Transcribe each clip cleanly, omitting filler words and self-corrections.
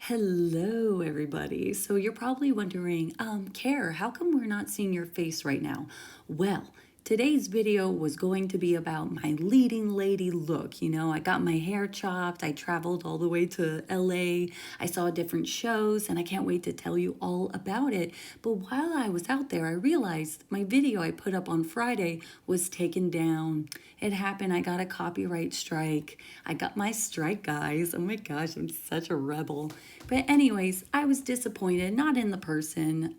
Hello, everybody. So you're probably wondering, Care, how come we're not seeing your face right now? Well, today's video was going to be about my leading lady look. I got my hair chopped. I traveled all the way to LA. I saw different shows, and I can't wait to tell you all about it. But while I was out there, I realized my video I put up on Friday was taken down. It happened. I got a copyright strike. I got my strike, guys. Oh my gosh, I'm such a rebel. But anyways, I was disappointed, not in the person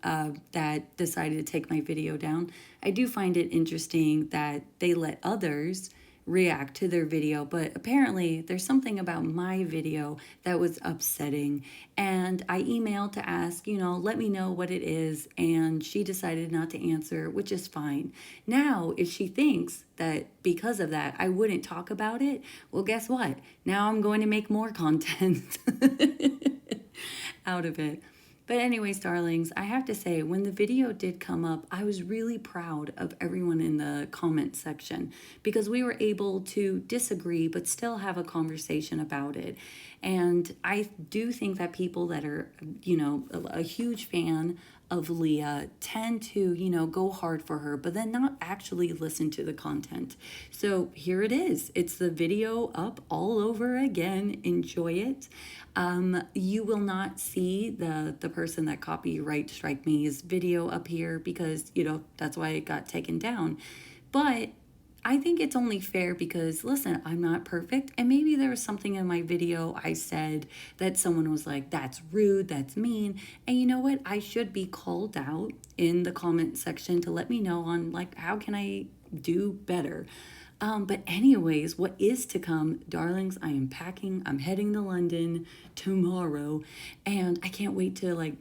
that decided to take my video down. I do find it interesting that they let others react to their video, but apparently there's something about my video that was upsetting. And I emailed to ask, let me know what it is, and she decided not to answer, which is fine. Now, if she thinks that because of that I wouldn't talk about it, well, guess what? Now I'm going to make more content out of it. But anyways, darlings, I have to say, when the video did come up, I was really proud of everyone in the comment section because we were able to disagree but still have a conversation about it. And I do think that people that are, a huge fan of Leah tend to, go hard for her, but then not actually listen to the content. So here it is. It's the video up all over again. Enjoy it. You will not see the person that copyright strike me's video up here because, that's why it got taken down. But I think it's only fair because, listen, I'm not perfect. And maybe there was something in my video I said that someone was like, that's rude, that's mean. And you know what? I should be called out in the comment section to let me know on, how can I do better? But anyways, what is to come, darlings, I am packing. I'm heading to London tomorrow. And I can't wait to,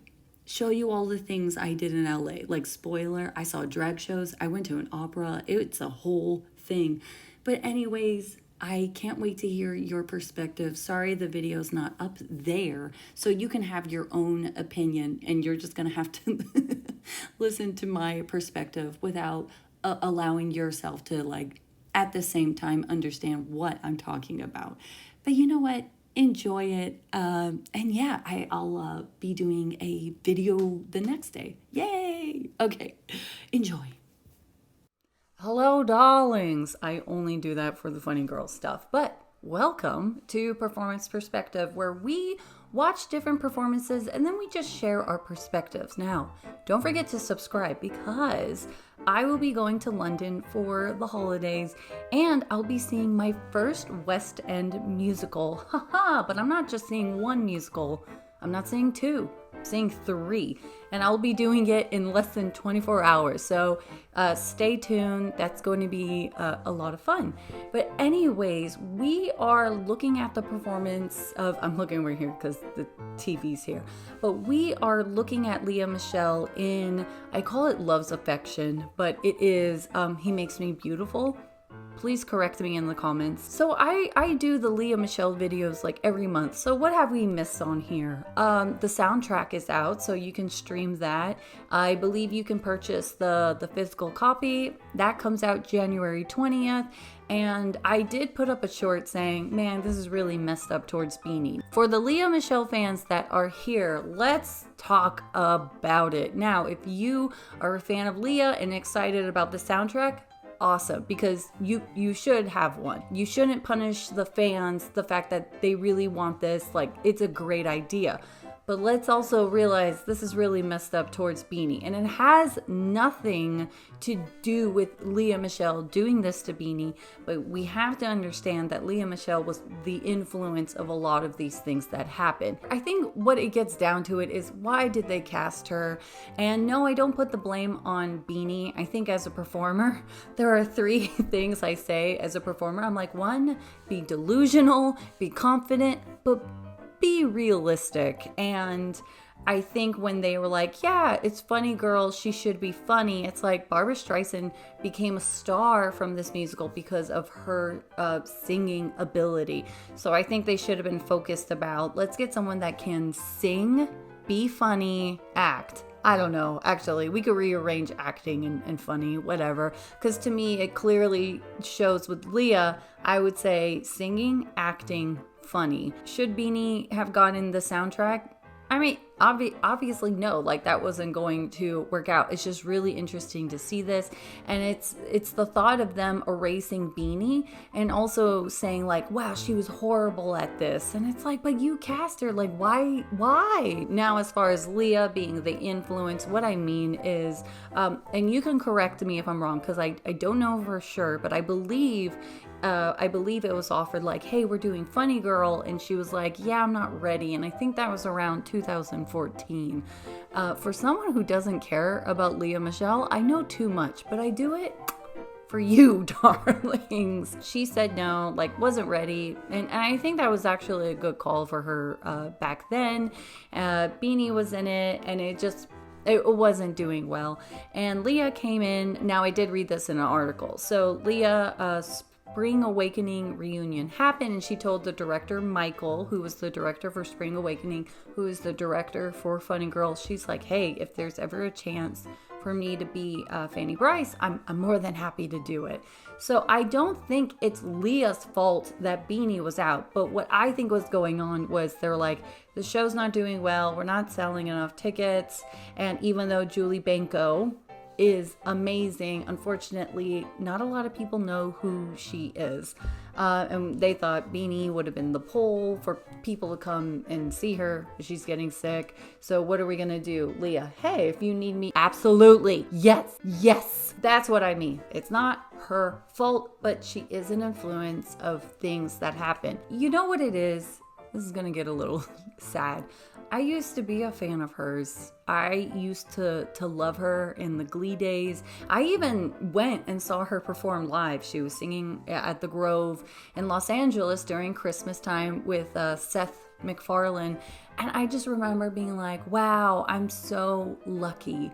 show you all the things I did in LA. Spoiler, I saw drag shows. I went to an opera. It's a whole thing. But anyways, I can't wait to hear your perspective. Sorry the video's not up there, so you can have your own opinion, and you're just going to have to listen to my perspective without allowing yourself to, at the same time, understand what I'm talking about. But you know what? Enjoy it. And yeah, I'll be doing a video the next day. Yay! Okay, enjoy. Hello, darlings. I only do that for the funny girl stuff, but welcome to Performance Perspective, where we watch different performances and then we just share our perspectives. Now, don't forget to subscribe because I will be going to London for the holidays and I'll be seeing my first West End musical. But I'm not just seeing one musical. I'm not seeing two. I'm seeing three. And I'll be doing it in less than 24 hours. So stay tuned. That's going to be a lot of fun. But anyways, we are looking at the performance of, I'm looking over here because the TV's here. But we are looking at Lea Michele in, I call it Love's Affection, but it is He Makes Me Beautiful. Please correct me in the comments. So I do the Lea Michele videos every month. So what have we missed on here? The soundtrack is out, so you can stream that. I believe you can purchase the physical copy. That comes out January 20th. And I did put up a short saying, man, this is really messed up towards BINI. For the Lea Michele fans that are here, let's talk about it. Now, if you are a fan of Lea and excited about the soundtrack, awesome, because you should have one. You shouldn't punish the fans, the fact that they really want this. It's a great idea. But let's also realize this is really messed up towards BINI. And it has nothing to do with Lea Michele doing this to BINI. But we have to understand that Lea Michele was the influence of a lot of these things that happen. I think what it gets down to it is, why did they cast her? And no, I don't put the blame on BINI. I think as a performer, there are three things I say as a performer. I'm like, one, be delusional, be confident, but be realistic. And I think when they were like, yeah, it's funny girl, she should be funny, it's like Barbra Streisand became a star from this musical because of her singing ability. So I think they should have been focused about, let's get someone that can sing, be funny, act. I don't know, actually, we could rearrange acting and funny, whatever. Because to me, it clearly shows with Lea, I would say singing, acting, funny. Should Beanie have gotten the soundtrack? I mean, obviously no, like that wasn't going to work out. It's just really interesting to see this, and it's the thought of them erasing Beanie and also saying like, wow, she was horrible at this, and it's like, but you cast her, like why? Now, as far as Leah being the influence, what I mean is, and you can correct me if I'm wrong, because I don't know for sure, but I believe it was offered like, hey, we're doing Funny Girl, and she was like, yeah, I'm not ready. And I think that was around 2014. For someone who doesn't care about Leah Michele, I know too much, but I do it for you, darlings. She said no, like wasn't ready, and I think that was actually a good call for her back then. Beanie was in it, and it wasn't doing well. And Leah came in. Now, I did read this in an article. So Leah, Spring Awakening reunion happened, and she told the director, Michael, who was the director for Spring Awakening, who is the director for Funny Girl, she's like, hey, if there's ever a chance for me to be Fanny Brice, I'm more than happy to do it. So I don't think it's Leah's fault that Beanie was out, but what I think was going on was they're like, the show's not doing well, we're not selling enough tickets, and even though Julie Benko is amazing, unfortunately not a lot of people know who she is, and they thought Beanie would have been the pull for people to come and see her. She's getting sick, so what are we gonna do? Leah, hey, if you need me, absolutely, yes, that's what I mean. It's not her fault, but she is an influence of things that happen. You know what it is? This is gonna get a little sad. I used to be a fan of hers. I used to love her in the Glee days. I even went and saw her perform live. She was singing at the Grove in Los Angeles during Christmas time with Seth MacFarlane. And I just remember being like, wow, I'm so lucky.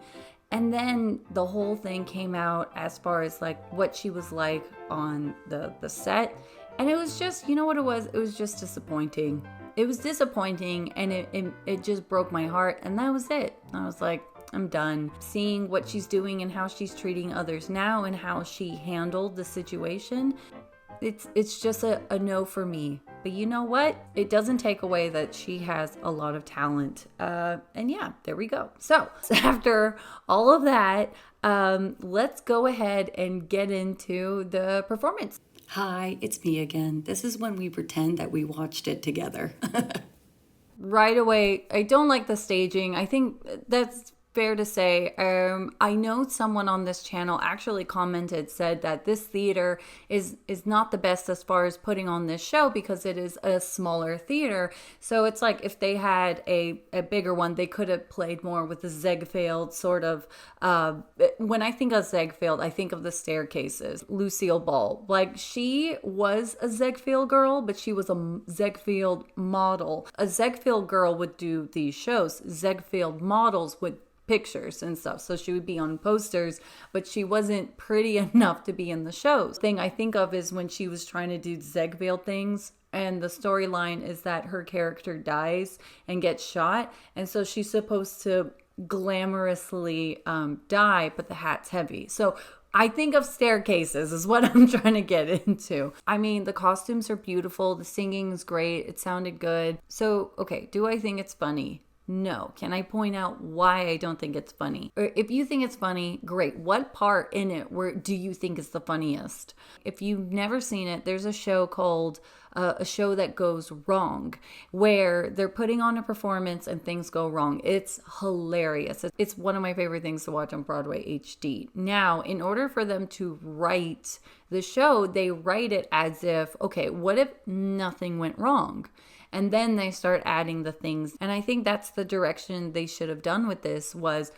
And then the whole thing came out as far as like what she was like on the set. And it was just, you know what it was? It was just disappointing. It was disappointing, and it just broke my heart, and that was it. I was like, I'm done. Seeing what she's doing and how she's treating others now and how she handled the situation, it's just a no for me. But you know what? It doesn't take away that she has a lot of talent. And yeah, there we go. So after all of that, let's go ahead and get into the performance. Hi, it's me again. This is when we pretend that we watched it together. Right away, I don't like the staging. I think that's fair to say. I know someone on this channel actually said that this theater is not the best as far as putting on this show because it is a smaller theater. So it's like if they had a bigger one, they could have played more with the Ziegfeld sort of. When I think of Ziegfeld, I think of the Staircases. Lucille Ball, like she was a Ziegfeld girl, but she was a Ziegfeld model. A Ziegfeld girl would do these shows. Ziegfeld models would pictures and stuff, so she would be on posters, but she wasn't pretty enough to be in the shows. Thing I think of is when she was trying to do Ziegfeld things, and the storyline is that her character dies and gets shot, and so she's supposed to glamorously die, but the hat's heavy. So I think of Staircases is what I'm trying to get into. I mean, the costumes are beautiful, the singing is great, it sounded good. So, okay, do I think it's funny? No. Can I point out why I don't think it's funny? Or if you think it's funny, great. What part in it do you think is the funniest? If you've never seen it, there's a show called A Show That Goes Wrong, where they're putting on a performance and things go wrong. It's hilarious. It's one of my favorite things to watch on Broadway HD. Now, in order for them to write the show, they write it as if, okay, what if nothing went wrong? And then they start adding the things. And I think that's the direction they should have done with this was,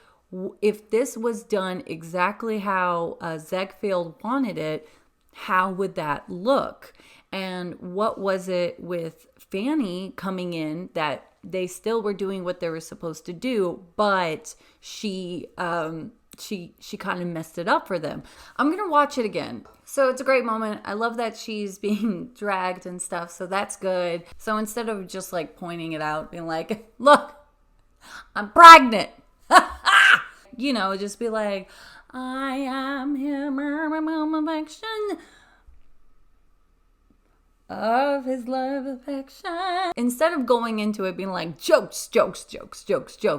if this was done exactly how Ziegfeld wanted it, how would that look? And what was it with Fanny coming in that they still were doing what they were supposed to do, but she kind of messed it up for them. I'm going to watch it again. So it's a great moment. I love that she's being dragged and stuff. So that's good. So instead of just like pointing it out, being like, look, I'm pregnant. You know, just be like, I am here, affection. of his love affection. Instead of going into it being like jokes,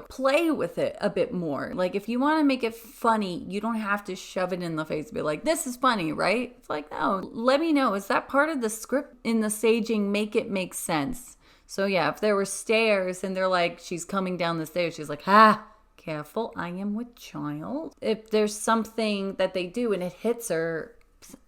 play with it a bit more. Like if you want to make it funny, you don't have to shove it in the face and be like, this is funny, right? It's like, no, let me know. Is that part of the script in the staging? Make it make sense. So yeah, if there were stairs and they're like, she's coming down the stairs, she's like, careful, I am with child. If there's something that they do and it hits her,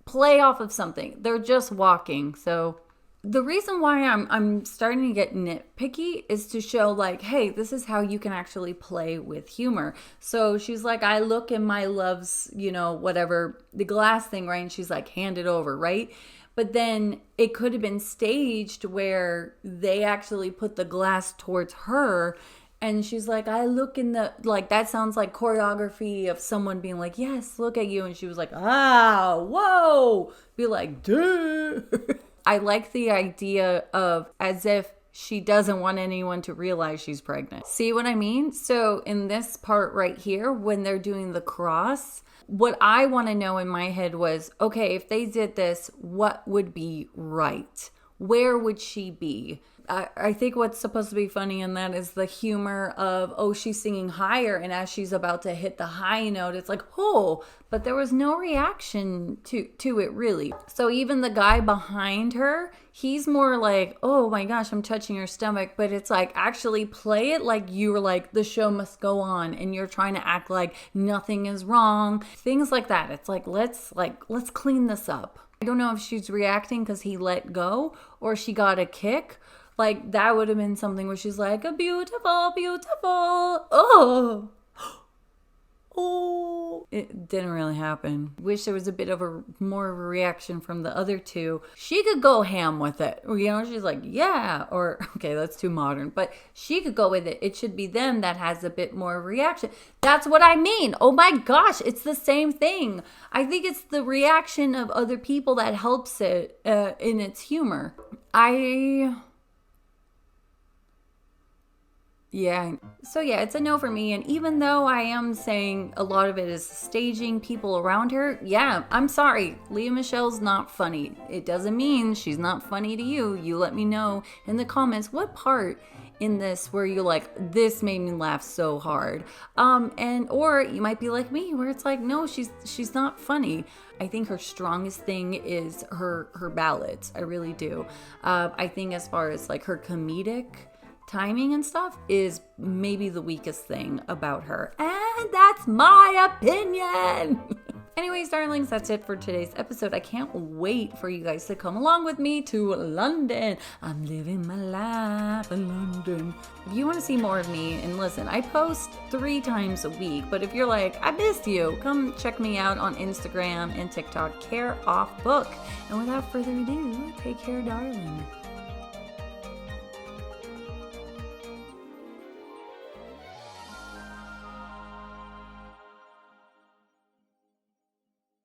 play off of something. They're just walking. So the reason why I'm starting to get nitpicky is to show like, hey, this is how you can actually play with humor. So she's like, I look in my love's, whatever, the glass thing, right? And she's like, hand it over, right? But then it could have been staged where they actually put the glass towards her. And she's like, I look in the, like, that sounds like choreography of someone being like, yes, look at you. And she was like, whoa, be like, duh. I like the idea of as if she doesn't want anyone to realize she's pregnant. See what I mean? So in this part right here, when they're doing the cross, what I want to know in my head was, okay, if they did this, what would be right? Where would she be? I think what's supposed to be funny in that is the humor of, oh, she's singing higher, and as she's about to hit the high note, it's like, oh, but there was no reaction to it really. So even the guy behind her, he's more like, oh my gosh, I'm touching your stomach, but it's like, actually play it like you were like, the show must go on, and you're trying to act like nothing is wrong. Things like that. It's like, let's clean this up. I don't know if she's reacting because he let go or she got a kick. Like, that would have been something where she's like, a beautiful, oh. It didn't really happen. Wish there was a bit of more of a reaction from the other two. She could go ham with it. She's like, yeah. Or, okay, that's too modern. But she could go with it. It should be them that has a bit more reaction. That's what I mean. Oh my gosh, it's the same thing. I think it's the reaction of other people that helps it in its humor. Yeah. So yeah, it's a no for me. And even though I am saying a lot of it is staging people around her, yeah, I'm sorry. Lea Michele's not funny. It doesn't mean she's not funny to you. You let me know in the comments what part in this where you're like, this made me laugh so hard. Or you might be like me where it's like, no, she's not funny. I think her strongest thing is her ballads. I really do. I think as far as like her comedic timing and stuff is maybe the weakest thing about her. And that's my opinion. Anyways, darlings, that's it for today's episode. I can't wait for you guys to come along with me to London. I'm living my life in London. If you want to see more of me, and listen, I post 3 times a week, but if you're like, I missed you, come check me out on Instagram and TikTok, Care Off Book. And without further ado, take care, darling.